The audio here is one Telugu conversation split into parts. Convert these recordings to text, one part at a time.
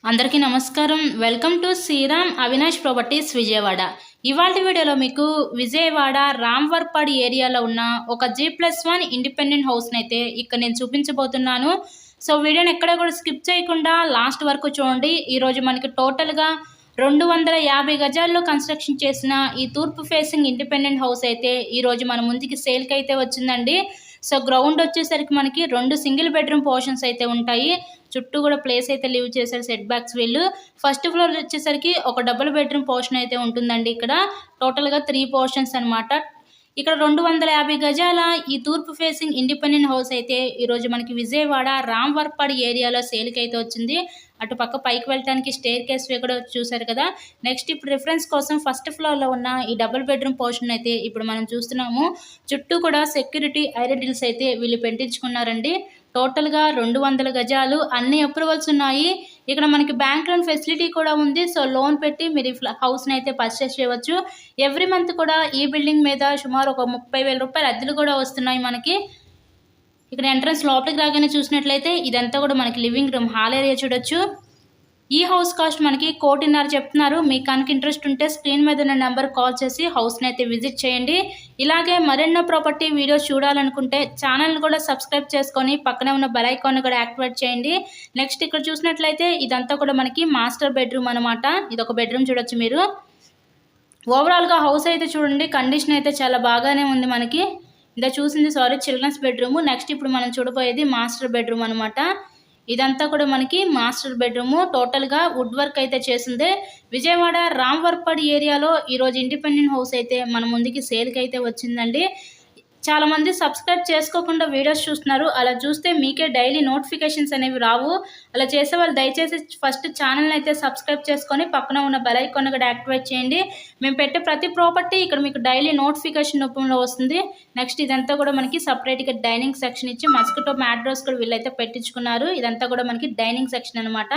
అందరికీ నమస్కారం. Welcome to Sriram Avinash properties Vijayawada. ఇవాళ వీడియోలో మీకు విజయవాడ రామ్వర్పాడి ఏరియాలో ఉన్న ఒక G+1 ఇండిపెండెంట్ హౌస్ని అయితే ఇక్కడ నేను చూపించబోతున్నాను. సో వీడియోని ఎక్కడ కూడా స్కిప్ చేయకుండా లాస్ట్ వరకు చూడండి. ఈరోజు మనకి టోటల్గా 250 గజాల్లో కన్స్ట్రక్షన్ చేసిన ఈ తూర్పు ఫేసింగ్ ఇండిపెండెంట్ హౌస్ అయితే ఈరోజు మన ముందుకి సేల్కి అయితే వచ్చిందండి. సో గ్రౌండ్ వచ్చేసరికి మనకి 2 సింగిల్ బెడ్రూమ్ పోర్షన్స్ అయితే ఉంటాయి. చుట్టూ కూడా ప్లేస్ అయితే లీవ్ చేశారు సెట్ బ్యాక్స్ వీళ్ళు. ఫస్ట్ ఫ్లోర్ వచ్చేసరికి ఒక డబుల్ బెడ్రూమ్ పోర్షన్ అయితే ఉంటుందండి. ఇక్కడ టోటల్గా 3 పోర్షన్స్ అనమాట. ఇక్కడ 250 గజాల ఈ తూర్పు ఫేసింగ్ ఇండిపెండెంట్ హౌస్ అయితే ఈరోజు మనకి విజయవాడ రామ్వర్పాడి ఏరియాలో సేల్కి అయితే వచ్చింది. అటు పక్క పైకి వెళ్ళడానికి స్టేర్ కేస్ కూడా చూసారు కదా. నెక్స్ట్ ఇప్పుడు రిఫరెన్స్ కోసం ఫస్ట్ ఫ్లోర్లో ఉన్న ఈ డబుల్ బెడ్రూమ్ పోర్షన్ అయితే ఇప్పుడు మనం చూస్తున్నాము. చుట్టూ కూడా సెక్యూరిటీ ఐరన్ రిల్స్ అయితే వీళ్ళు పెట్టించుకున్నారండి. టోటల్గా 200 గజాలు, అన్ని అప్రూవల్స్ ఉన్నాయి. ఇక్కడ మనకి బ్యాంక్ లోన్ ఫెసిలిటీ కూడా ఉంది. సో లోన్ పెట్టి మీరు ఈ హౌస్ని అయితే పర్చేస్ చేయవచ్చు. ఎవ్రీ మంత్ కూడా ఈ బిల్డింగ్ మీద సుమారు ఒక 30,000 రూపాయలు అద్దెలు కూడా వస్తున్నాయి మనకి. ఇక్కడ ఎంట్రన్స్ లోపలికి రాగానే చూసినట్లయితే ఇదంతా కూడా మనకి లివింగ్ రూమ్, హాల్ ఏరియా చూడొచ్చు. ఈ హౌస్ కాస్ట్ మనకి 1,50,00,000 చెప్తున్నారు. మీకు కనుక ఇంట్రెస్ట్ ఉంటే స్క్రీన్ మీద ఉన్న నెంబర్ కాల్ చేసి హౌస్ని అయితే విజిట్ చేయండి. ఇలాగే మరెన్నో ప్రాపర్టీ వీడియోస్ చూడాలనుకుంటే ఛానల్ని కూడా సబ్స్క్రైబ్ చేసుకొని పక్కనే ఉన్న బెల్ ఐకాన్ని కూడా యాక్టివేట్ చేయండి. నెక్స్ట్ ఇక్కడ చూసినట్లయితే ఇదంతా కూడా మనకి మాస్టర్ బెడ్రూమ్ అనమాట. ఇది ఒక బెడ్రూమ్ చూడొచ్చు మీరు. ఓవరాల్గా హౌస్ అయితే చూడండి, కండిషన్ అయితే చాలా బాగానే ఉంది మనకి. ఇందా చూసింది చిల్డ్రన్స్ బెడ్రూమ్. నెక్స్ట్ ఇప్పుడు మనం చూడబోయేది మాస్టర్ బెడ్రూమ్ అనమాట. ఇదంతా కూడా మనకి మాస్టర్ బెడ్రూమ్. టోటల్గా వుడ్ వర్క్ అయితే చేసిందే. విజయవాడ రామ్వర్పాడి ఏరియాలో ఈరోజు ఇండిపెండెంట్ హౌస్ అయితే మన ముందుకి సేల్కి అయితే వచ్చిందండి. చాలామంది సబ్స్క్రైబ్ చేసుకోకుండా వీడియోస్ చూస్తున్నారు. అలా చూస్తే మీకే డైలీ నోటిఫికేషన్స్ అనేవి రావు. అలా చేసే వాళ్ళు దయచేసి ఫస్ట్ ఛానల్ని అయితే సబ్స్క్రైబ్ చేసుకొని పక్కన ఉన్న బెల్ ఐకాన్ కూడా యాక్టివేట్ చేయండి. మేము పెట్టే ప్రతి ప్రాపర్టీ ఇక్కడ మీకు డైలీ నోటిఫికేషన్ రూపంలో వస్తుంది. నెక్స్ట్ ఇదంతా కూడా మనకి సపరేట్గా డైనింగ్ సెక్షన్ ఇచ్చి మస్కిటో మ్యాట్ రోస్ కూడా వీళ్ళైతే పెట్టించుకున్నారు. ఇదంతా కూడా మనకి డైనింగ్ సెక్షన్ అనమాట.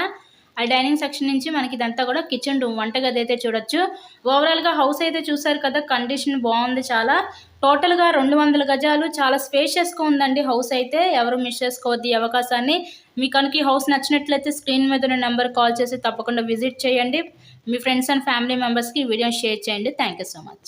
ఆ డైనింగ్ సెక్షన్ నుంచి మనకి ఇదంతా కూడా కిచెన్ రూమ్, వంటగది అయితే చూడొచ్చు. ఓవరాల్గా హౌస్ అయితే చూసారు కదా, కండిషన్ బాగుంది చాలా. టోటల్గా 200 గజాలు, చాలా స్పేషియస్గా ఉందండి హౌస్ అయితే. ఎవరు మిస్ చేసుకోవద్దు ఈ అవకాశాన్ని. మీకు కనుక ఈ హౌస్ నచ్చినట్లయితే స్క్రీన్ మీద ఉన్న నెంబర్ కాల్ చేసి తప్పకుండా విజిట్ చేయండి. మీ ఫ్రెండ్స్ అండ్ ఫ్యామిలీ మెంబర్స్కి ఈ వీడియోని షేర్ చేయండి. Thank you so much.